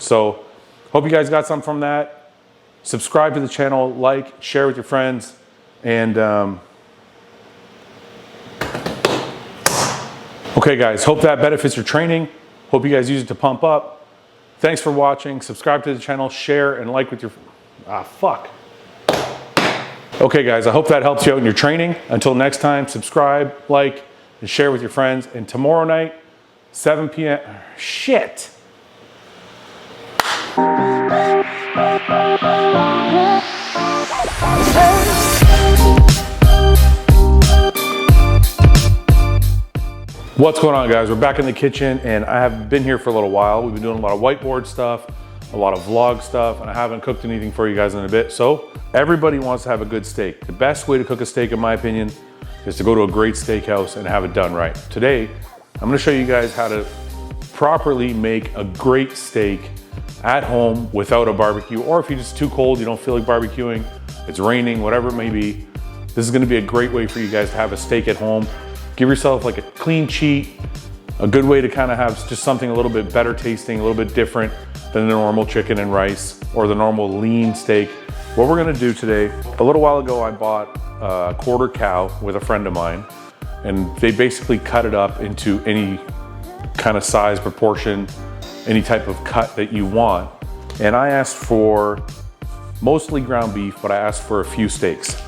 So hope you guys got something from that. Subscribe to the channel, like, share with your friends, and okay guys, hope that benefits your training. Hope you guys use it to pump up. Thanks for watching. Subscribe to the channel, share, and like with your, Okay guys, I hope that helps you out in your training. Until next time, subscribe, like, and share with your friends. And tomorrow night, 7 p.m. Shit. What's going on guys? We're back in the kitchen and I have been here for a little while. We've been doing a lot of whiteboard stuff, a lot of vlog stuff, and I haven't cooked anything for you guys in a bit. So everybody wants to have a good steak. The best way to cook a steak, in my opinion, is to go to a great steakhouse and have it done right. Today, I'm gonna show you guys how to properly make a great steak at home without a barbecue, or if you're just too cold, you don't feel like barbecuing, it's raining, whatever it may be, this is gonna be a great way for you guys to have a steak at home. Give yourself like a clean cheat, a good way to kind of have just something a little bit better tasting, a little bit different than the normal chicken and rice or the normal lean steak. What we're gonna do today, a little while ago I bought a quarter cow with a friend of mine, and they basically cut it up into any kind of size, proportion, any type of cut that you want. And I asked for mostly ground beef, but I asked for a few steaks.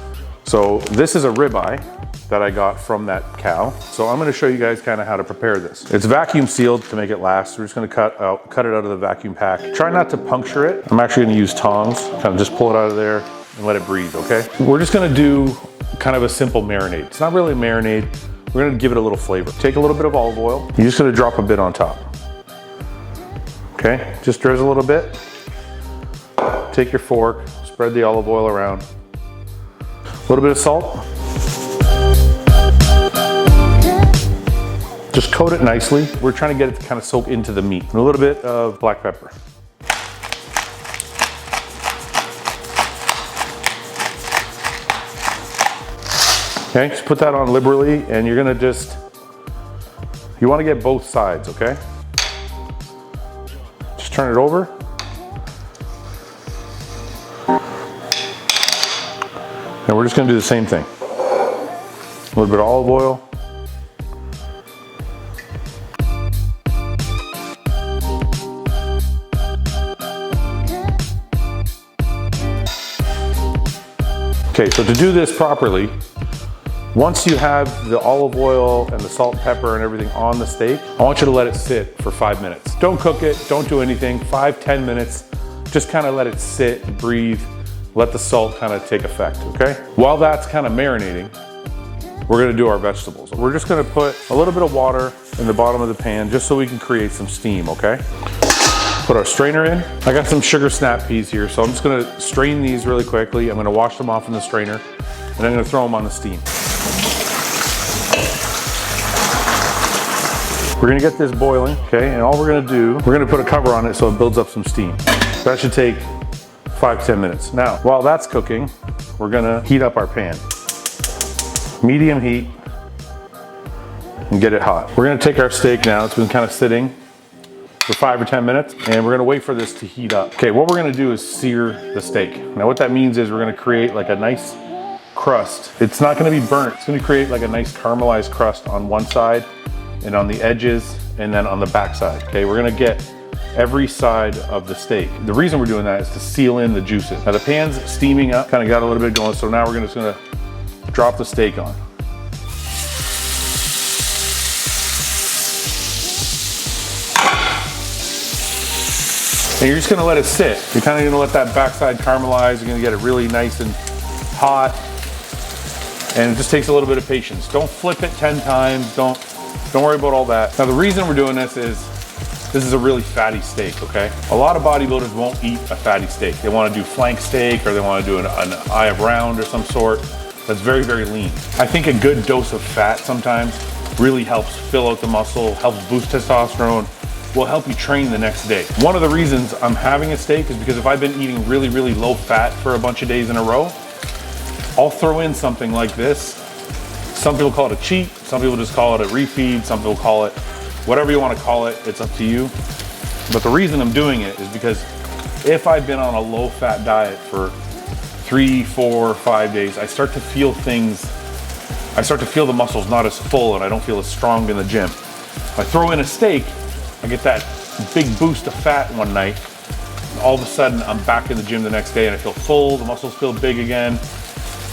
So this is a ribeye that I got from that cow. So I'm gonna show you guys kind of how to prepare this. It's vacuum sealed to make it last. We're just gonna cut it out of the vacuum pack. Try not to puncture it. I'm actually gonna use tongs, kind of just pull it out of there and let it breathe, okay? We're just gonna do kind of a simple marinade. It's not really a marinade. We're gonna give it a little flavor. Take a little bit of olive oil. You're just gonna drop a bit on top. Okay, just drizzle a little bit. Take your fork, spread the olive oil around. A little bit of salt. Just coat it nicely. We're trying to get it to kind of soak into the meat. And a little bit of black pepper. Okay, just put that on liberally, and you're gonna you wanna get both sides, okay? Just turn it over. And we're just gonna do the same thing. A little bit of olive oil. Okay, so to do this properly, once you have the olive oil and the salt and pepper and everything on the steak, I want you to let it sit for 5 minutes. Don't cook it, don't do anything, 5-10 minutes. Just kind of let it sit, breathe, let the salt kind of take effect, okay? While that's kind of marinating, we're gonna do our vegetables. We're just gonna put a little bit of water in the bottom of the pan just so we can create some steam, okay? Put our strainer in. I got some sugar snap peas here, so I'm just gonna strain these really quickly. I'm gonna wash them off in the strainer, and I'm gonna throw them on the steam. We're gonna get this boiling, okay? And all we're gonna do, we're gonna put a cover on it so it builds up some steam. That should take 5-10 minutes. Now, while that's cooking, we're gonna heat up our pan. Medium heat, and get it hot. We're gonna take our steak now. It's been kind of sitting for 5 or 10 minutes, and we're gonna wait for this to heat up. Okay, what we're gonna do is sear the steak. Now what that means is we're gonna create like a nice crust. It's not gonna be burnt. It's gonna create like a nice caramelized crust on one side and on the edges and then on the back side. Okay, we're gonna get every side of the steak. The reason we're doing that is to seal in the juices. Now the pan's steaming up, kind of got a little bit going, so now we're just gonna drop the steak on. And you're just gonna let it sit. You're kind of gonna let that backside caramelize. You're gonna get it really nice and hot. And it just takes a little bit of patience. Don't flip it 10 times. Don't worry about all that. Now the reason we're doing this is a really fatty steak, okay? A lot of bodybuilders won't eat a fatty steak. They wanna do flank steak, or they wanna do an eye of round or some sort that's very, very lean. I think a good dose of fat sometimes really helps fill out the muscle, helps boost testosterone, will help you train the next day. One of the reasons I'm having a steak is because if I've been eating really, really low fat for a bunch of days in a row, I'll throw in something like this. Some people call it a cheat, some people just call it a refeed, some people call it whatever you want to call it, it's up to you. But the reason I'm doing it is because if I've been on a low fat diet for 3, 4, 5 days, I start to feel the muscles not as full and I don't feel as strong in the gym. If I throw in a steak, I get that big boost of fat one night. And all of a sudden, I'm back in the gym the next day and I feel full, the muscles feel big again.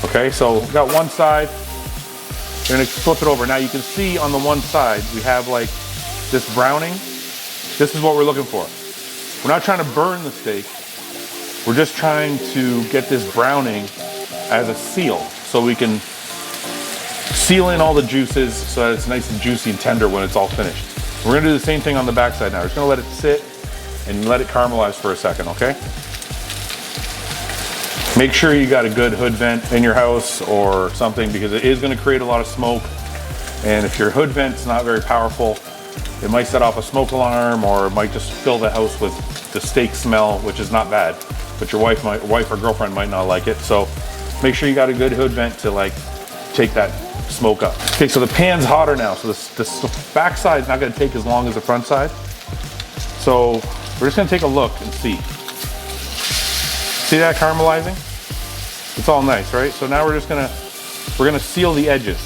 Okay, so we got one side. We're gonna flip it over. Now you can see on the one side, we have like this browning. This is what we're looking for. We're not trying to burn the steak. We're just trying to get this browning as a seal so we can seal in all the juices so that it's nice and juicy and tender when it's all finished. We're gonna do the same thing on the backside now. We're just gonna let it sit and let it caramelize for a second, okay? Make sure you got a good hood vent in your house or something because it is gonna create a lot of smoke. And if your hood vent's not very powerful, it might set off a smoke alarm or it might just fill the house with the steak smell, which is not bad. But your wife or girlfriend might not like it. So make sure you got a good hood vent to like take that smoke up. Okay, so the pan's hotter now. So this back side's not gonna take as long as the front side. So we're just gonna take a look and see. See that caramelizing? It's all nice, right? So now we're gonna seal the edges.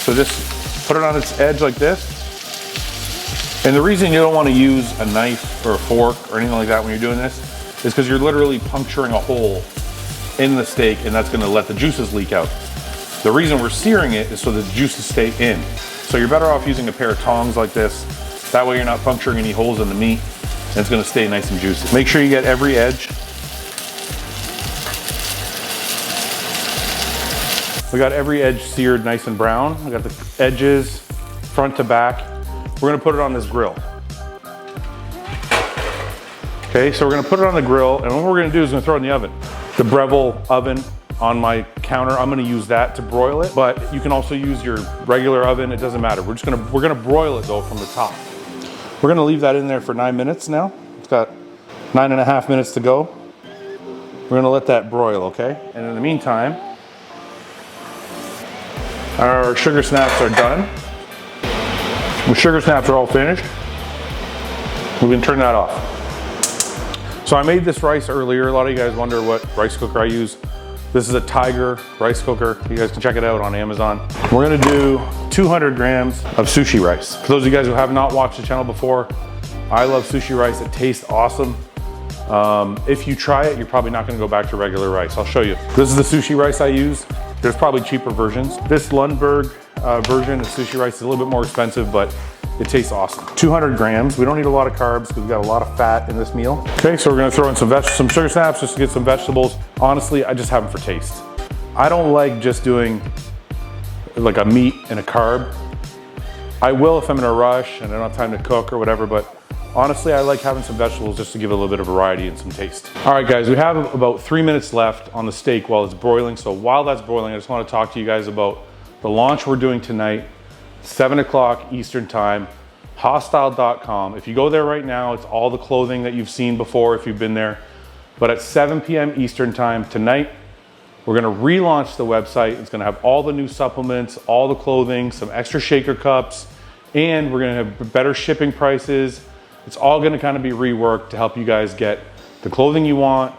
So just put it on its edge like this. And the reason you don't wanna use a knife or a fork or anything like that when you're doing this is because you're literally puncturing a hole in the steak and that's gonna let the juices leak out. The reason we're searing it is so the juices stay in. So you're better off using a pair of tongs like this. That way you're not puncturing any holes in the meat and it's gonna stay nice and juicy. Make sure you get every edge. We got every edge seared nice and brown. We got the edges front to back. We're gonna put it on this grill. Okay, so we're gonna put it on the grill and what we're gonna do is we're gonna throw it in the oven. The Breville oven on my counter, I'm gonna use that to broil it, but you can also use your regular oven, it doesn't matter. We're gonna broil it though from the top. We're gonna leave that in there for 9 minutes now. It's got 9.5 minutes to go. We're gonna let that broil, okay? And in the meantime, our sugar snaps are done. The sugar snaps are all finished. We can turn that off. So I made this rice earlier. A lot of you guys wonder what rice cooker I use. This is a Tiger rice cooker. You guys can check it out on Amazon. We're gonna do 200 grams of sushi rice. For those of you guys who have not watched the channel before, I love sushi rice. It tastes awesome. If you try it, you're probably not gonna go back to regular rice. I'll show you. This is the sushi rice I use. There's probably cheaper versions. This Lundberg version of sushi rice is a little bit more expensive, but it tastes awesome. 200 grams. We don't need a lot of carbs because we've got a lot of fat in this meal. Okay, so we're gonna throw in some sugar snaps just to get some vegetables. Honestly, I just have them for taste. I don't like just doing like a meat and a carb. I will if I'm in a rush and I don't have time to cook or whatever, but honestly, I like having some vegetables just to give it a little bit of variety and some taste. All right, guys, we have about 3 minutes left on the steak while it's broiling. So while that's broiling, I just wanna talk to you guys about the launch we're doing tonight. 7 o'clock Eastern time, hostile.com. If you go there right now, it's all the clothing that you've seen before if you've been there. But at 7 p.m. Eastern time tonight, we're gonna relaunch the website. It's gonna have all the new supplements, all the clothing, some extra shaker cups, and we're gonna have better shipping prices. It's all gonna kind of be reworked to help you guys get the clothing you want,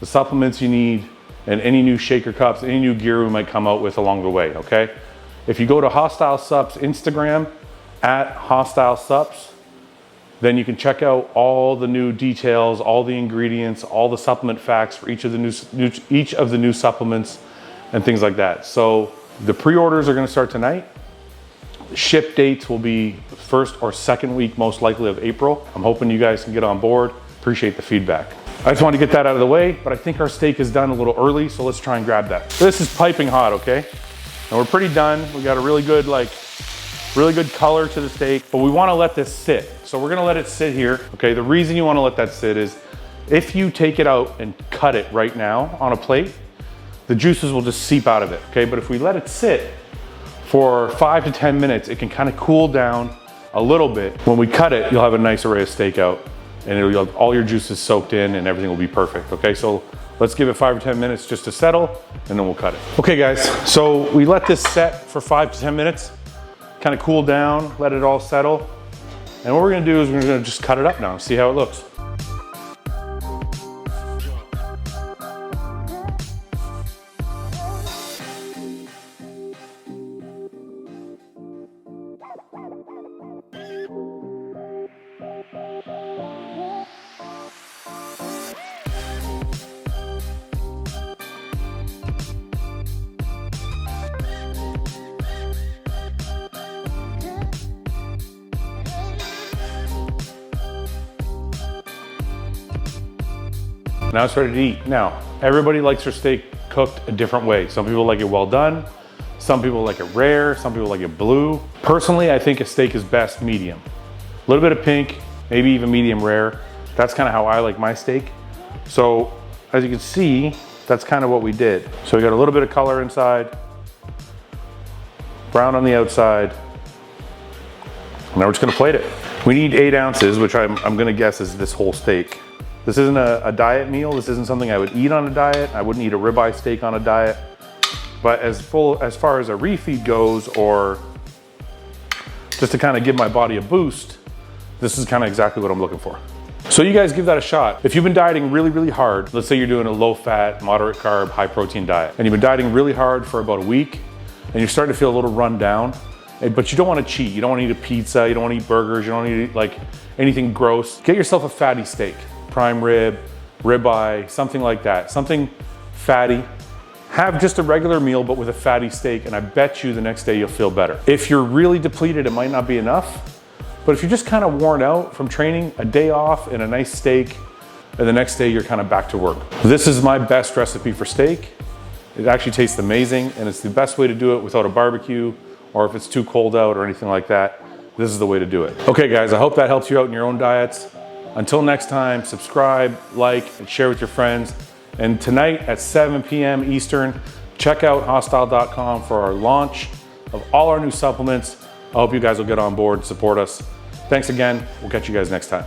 the supplements you need, and any new shaker cups, any new gear we might come out with along the way, okay? If you go to Hostile Sups Instagram, at Hostile Sups, then you can check out all the new details, all the ingredients, all the supplement facts for each of the new supplements and things like that. So the pre-orders are gonna start tonight. Ship dates will be first or second week, most likely, of April. I'm hoping you guys can get on board. Appreciate the feedback. I just wanted to get that out of the way, but I think our steak is done a little early, so let's try and grab that. This is piping hot, okay? And we're pretty done. We got a really good color to the steak, but we wanna let this sit. So we're gonna let it sit here, okay? The reason you wanna let that sit is if you take it out and cut it right now on a plate, the juices will just seep out of it, okay? But if we let it sit for 5 to 10 minutes, it can kind of cool down a little bit. When we cut it, you'll have a nice array of steak out and you'll have all your juices soaked in and everything will be perfect, okay? So let's give it 5 or 10 minutes just to settle and then we'll cut it. Okay guys, so we let this set for 5 to 10 minutes, kind of cool down, let it all settle. And what we're gonna do is we're gonna just cut it up now and see how it looks. Now it's ready to eat. Now, everybody likes their steak cooked a different way. Some people like it well done. Some people like it rare. Some people like it blue. Personally, I think a steak is best medium. A little bit of pink, maybe even medium rare. That's kind of how I like my steak. So as you can see, that's kind of what we did. So we got a little bit of color inside, brown on the outside. Now we're just gonna plate it. We need 8 ounces, which I'm gonna guess is this whole steak. This isn't a diet meal. This isn't something I would eat on a diet. I wouldn't eat a ribeye steak on a diet. But as far as a refeed goes, or just to kind of give my body a boost, this is kind of exactly what I'm looking for. So you guys give that a shot. If you've been dieting really, really hard, let's say you're doing a low fat, moderate carb, high protein diet, and you've been dieting really hard for about a week, and you're starting to feel a little run down, but you don't want to cheat. You don't want to eat a pizza. You don't want to eat burgers. You don't want to eat like anything gross. Get yourself a fatty steak. Prime rib, ribeye, something like that. Something fatty. Have just a regular meal, but with a fatty steak, and I bet you the next day you'll feel better. If you're really depleted, it might not be enough, but if you're just kind of worn out from training, a day off and a nice steak, and the next day you're kind of back to work. This is my best recipe for steak. It actually tastes amazing, and it's the best way to do it without a barbecue, or if it's too cold out or anything like that, this is the way to do it. Okay guys, I hope that helps you out in your own diets. Until next time, subscribe, like, and share with your friends. And tonight at 7 p.m. Eastern, check out hostile.com for our launch of all our new supplements. I hope you guys will get on board and support us. Thanks again. We'll catch you guys next time.